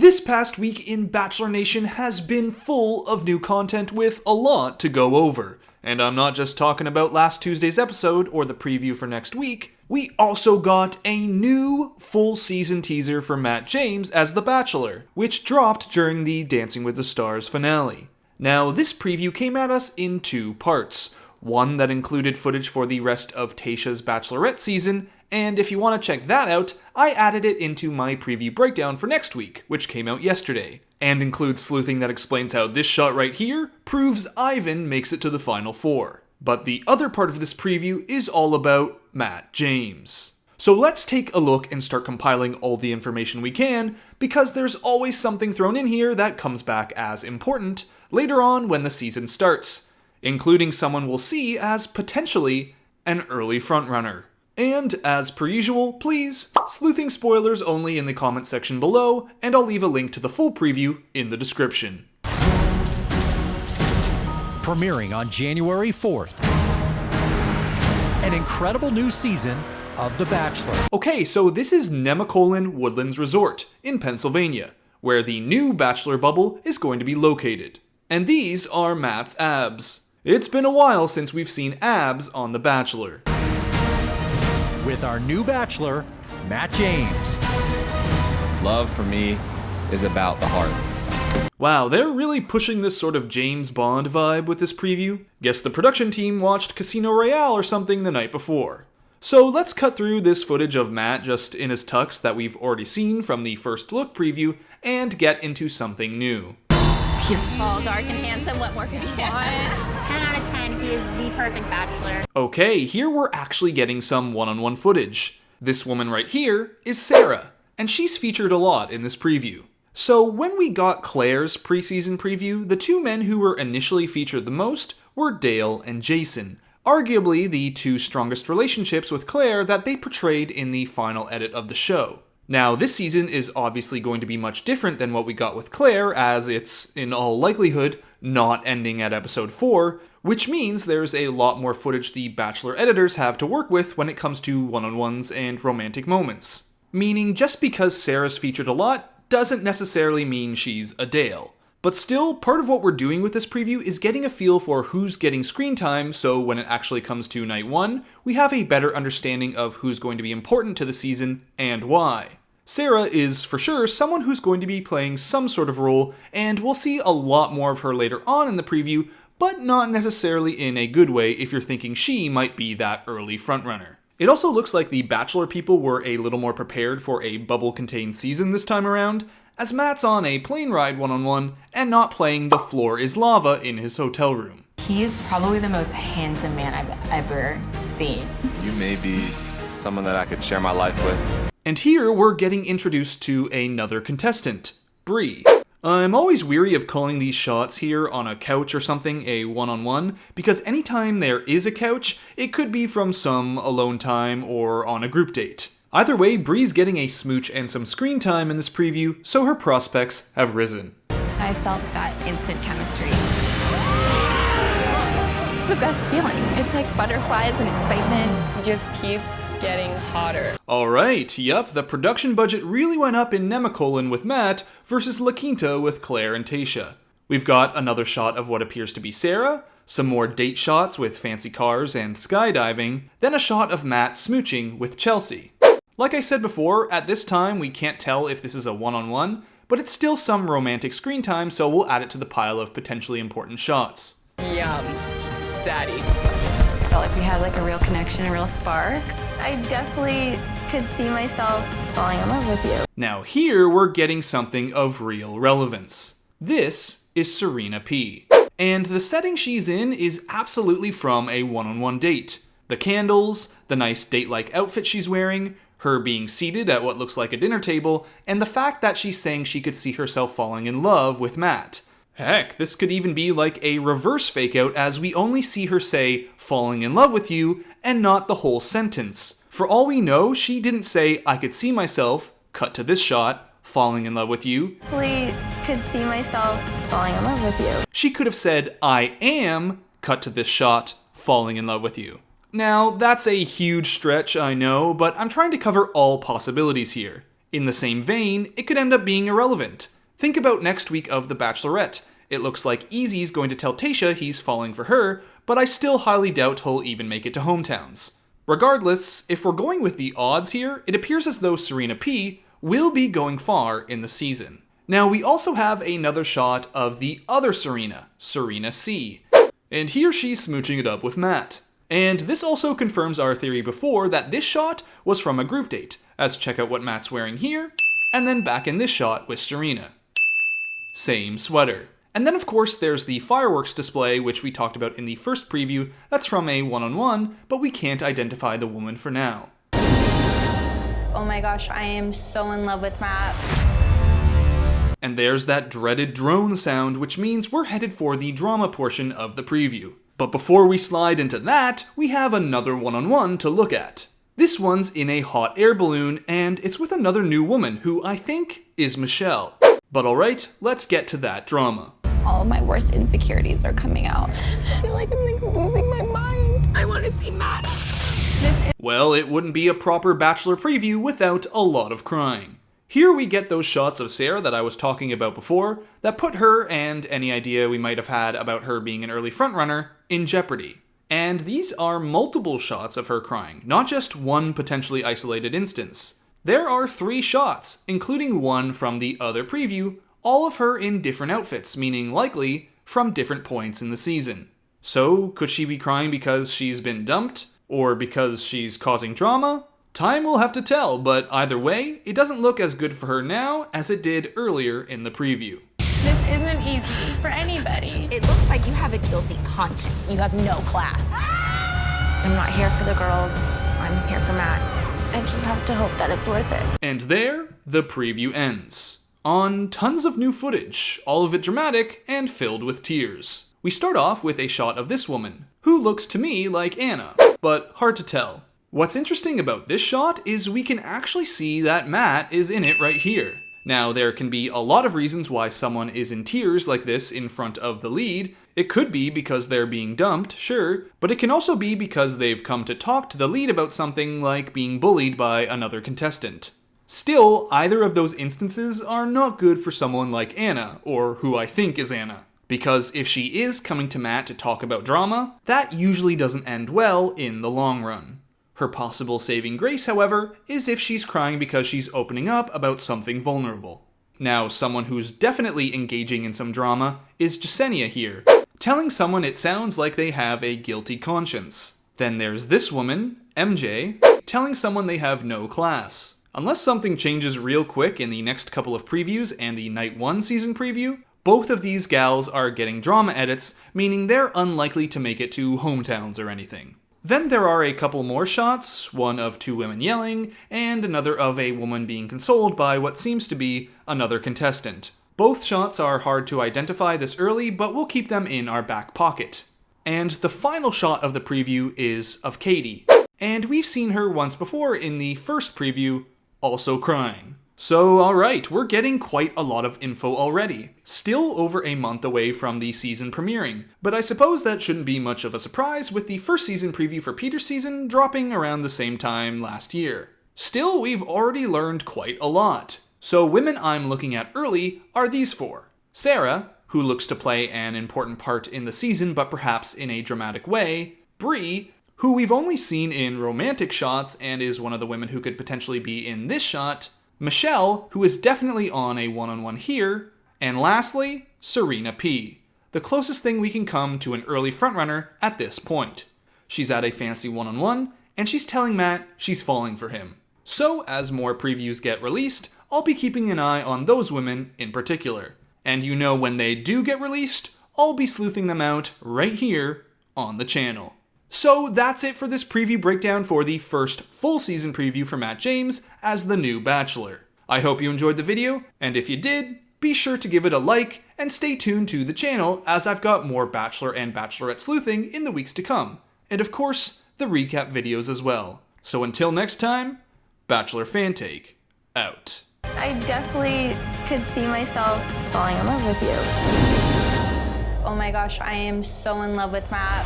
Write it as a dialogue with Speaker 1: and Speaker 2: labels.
Speaker 1: This past week in Bachelor Nation has been full of new content with a lot to go over. And I'm not just talking about last Tuesday's episode or the preview for next week. We also got a new full season teaser for Matt James as The Bachelor, which dropped during the Dancing with the Stars finale. Now, this preview came at us in two parts. One that included footage for the rest of Tayshia's Bachelorette season, and if you want to check that out, I added it into my preview breakdown for next week, which came out yesterday, and includes sleuthing that explains how this shot right here proves Ivan makes it to the final four. But the other part of this preview is all about Matt James. So let's take a look and start compiling all the information we can, because there's always something thrown in here that comes back as important later on when the season starts, including someone we'll see as potentially an early frontrunner. And, as per usual, please, sleuthing spoilers only in the comment section below, and I'll leave a link to the full preview in the description.
Speaker 2: Premiering on January 4th. An incredible new season of The Bachelor.
Speaker 1: Okay, so this is Nemacolin Woodlands Resort in Pennsylvania, where the new Bachelor bubble is going to be located. And these are Matt's abs. It's been a while since we've seen abs on The Bachelor.
Speaker 2: With our new Bachelor, Matt James.
Speaker 3: Love for me is about the heart.
Speaker 1: Wow, they're really pushing this sort of James Bond vibe with this preview. Guess the production team watched Casino Royale or something the night before. So let's cut through this footage of Matt just in his tux that we've already seen from the first look preview and get into something new.
Speaker 4: He's tall, dark, and handsome. What more could you want? 10 out of 10. He is the perfect bachelor.
Speaker 1: Okay, here we're actually getting some one-on-one footage. This woman right here is Sarah, and she's featured a lot in this preview. So when we got Claire's preseason preview, the two men who were initially featured the most were Dale and Jason, arguably the two strongest relationships with Claire that they portrayed in the final edit of the show. Now, this season is obviously going to be much different than what we got with Claire, as it's, in all likelihood, not ending at episode 4, which means there's a lot more footage the Bachelor editors have to work with when it comes to one-on-ones and romantic moments. Meaning, just because Sarah's featured a lot doesn't necessarily mean she's a Dale. But still, part of what we're doing with this preview is getting a feel for who's getting screen time, so when it actually comes to night 1, we have a better understanding of who's going to be important to the season and why. Sarah is, for sure, someone who's going to be playing some sort of role, and we'll see a lot more of her later on in the preview, but not necessarily in a good way if you're thinking she might be that early frontrunner. It also looks like the Bachelor people were a little more prepared for a bubble-contained season this time around, as Matt's on a plane ride one-on-one and not playing The Floor is Lava in his hotel room.
Speaker 5: He's probably the most handsome man I've ever seen.
Speaker 3: You may be someone that I could share my life with.
Speaker 1: And here we're getting introduced to another contestant, Bree. I'm always weary of calling these shots here on a couch or something a one-on-one, because anytime there is a couch, it could be from some alone time or on a group date. Either way, Bree's getting a smooch and some screen time in this preview, so her prospects have risen.
Speaker 4: I felt that instant chemistry. It's the best feeling. It's like butterflies and excitement.
Speaker 6: It just keeps getting hotter.
Speaker 1: Alright, yup, the production budget really went up in Nemacolin with Matt versus La Quinta with Claire and Tayshia. We've got another shot of what appears to be Sarah, some more date shots with fancy cars and skydiving, then a shot of Matt smooching with Chelsea. Like I said before, at this time we can't tell if this is a one-on-one, but it's still some romantic screen time, so we'll add it to the pile of potentially important shots.
Speaker 6: Yum. Daddy.
Speaker 5: I felt like we had like a real connection, a real spark.
Speaker 7: I definitely could see myself falling in love with you.
Speaker 1: Now here we're getting something of real relevance. This is Serena P. And the setting she's in is absolutely from a one-on-one date. The candles, the nice date-like outfit she's wearing, her being seated at what looks like a dinner table, and the fact that she's saying she could see herself falling in love with Matt. Heck, this could even be like a reverse fake out, as we only see her say, falling in love with you, and not the whole sentence. For all we know, she didn't say, I could see myself, cut to this shot, falling in love with you.
Speaker 7: I could see myself falling in love with you.
Speaker 1: She could have said, I am, cut to this shot, falling in love with you. Now, that's a huge stretch, I know, but I'm trying to cover all possibilities here. In the same vein, it could end up being irrelevant. Think about next week of The Bachelorette. It looks like Easy's going to tell Tayshia he's falling for her, but I still highly doubt he'll even make it to hometowns. Regardless, if we're going with the odds here, it appears as though Serena P will be going far in the season. Now, we also have another shot of the other Serena, Serena C. And here she's smooching it up with Matt. And this also confirms our theory before that this shot was from a group date, as check out what Matt's wearing here, and then back in this shot with Serena. Same sweater. And then of course there's the fireworks display, which we talked about in the first preview. That's from a one-on-one, but we can't identify the woman for now.
Speaker 7: Oh my gosh, I am so in love with Matt.
Speaker 1: And there's that dreaded drone sound, which means we're headed for the drama portion of the preview. But before we slide into that, we have another one-on-one to look at. This one's in a hot air balloon, and it's with another new woman who I think is Michelle. But alright, let's get to that drama.
Speaker 5: All of my worst insecurities are coming out. I feel like I'm losing my mind. I want to see Matt.
Speaker 1: Well, it wouldn't be a proper Bachelor preview without a lot of crying. Here we get those shots of Sarah that I was talking about before that put her and any idea we might have had about her being an early frontrunner in jeopardy. And these are multiple shots of her crying, not just one potentially isolated instance. There are 3 shots, including one from the other preview, all of her in different outfits, meaning likely from different points in the season. So, could she be crying because she's been dumped? Or because she's causing drama? Time will have to tell, but either way, it doesn't look as good for her now as it did earlier in the preview.
Speaker 5: This isn't easy for anybody.
Speaker 4: It looks like you have a guilty conscience. You have no class.
Speaker 7: I'm not here for the girls. I'm here for Matt. I just have to hope that it's worth it.
Speaker 1: And there, the preview ends. On tons of new footage, all of it dramatic and filled with tears. We start off with a shot of this woman, who looks to me like Anna, but hard to tell. What's interesting about this shot is we can actually see that Matt is in it right here. Now, there can be a lot of reasons why someone is in tears like this in front of the lead. It could be because they're being dumped, sure, but it can also be because they've come to talk to the lead about something like being bullied by another contestant. Still, either of those instances are not good for someone like Anna, or who I think is Anna. Because if she is coming to Matt to talk about drama, that usually doesn't end well in the long run. Her possible saving grace, however, is if she's crying because she's opening up about something vulnerable. Now, someone who's definitely engaging in some drama is Jasenia here, telling someone it sounds like they have a guilty conscience. Then there's this woman, MJ, telling someone they have no class. Unless something changes real quick in the next couple of previews and the Night 1 season preview, both of these gals are getting drama edits, meaning they're unlikely to make it to hometowns or anything. Then there are a couple more shots, one of 2 women yelling, and another of a woman being consoled by what seems to be another contestant. Both shots are hard to identify this early, but we'll keep them in our back pocket. And the final shot of the preview is of Katie. And we've seen her once before in the first preview, also crying. So alright, we're getting quite a lot of info already. Still over a month away from the season premiering, but I suppose that shouldn't be much of a surprise with the first season preview for Peter's season dropping around the same time last year. Still, we've already learned quite a lot. So women I'm looking at early are these 4. Sarah, who looks to play an important part in the season but perhaps in a dramatic way. Bree, who we've only seen in romantic shots and is one of the women who could potentially be in this shot. Michelle, who is definitely on a one-on-one here, and lastly, Serena P, the closest thing we can come to an early frontrunner at this point. She's at a fancy one-on-one, and she's telling Matt she's falling for him. So, as more previews get released, I'll be keeping an eye on those women in particular. And you know when they do get released, I'll be sleuthing them out right here on the channel. So that's it for this preview breakdown for the first full season preview for Matt James as the new Bachelor. I hope you enjoyed the video, and if you did, be sure to give it a like and stay tuned to the channel as I've got more Bachelor and Bachelorette sleuthing in the weeks to come, and of course, the recap videos as well. So until next time, Bachelor Fantake, out.
Speaker 7: I definitely could see myself falling in love with you. Oh my gosh, I am so in love with Matt.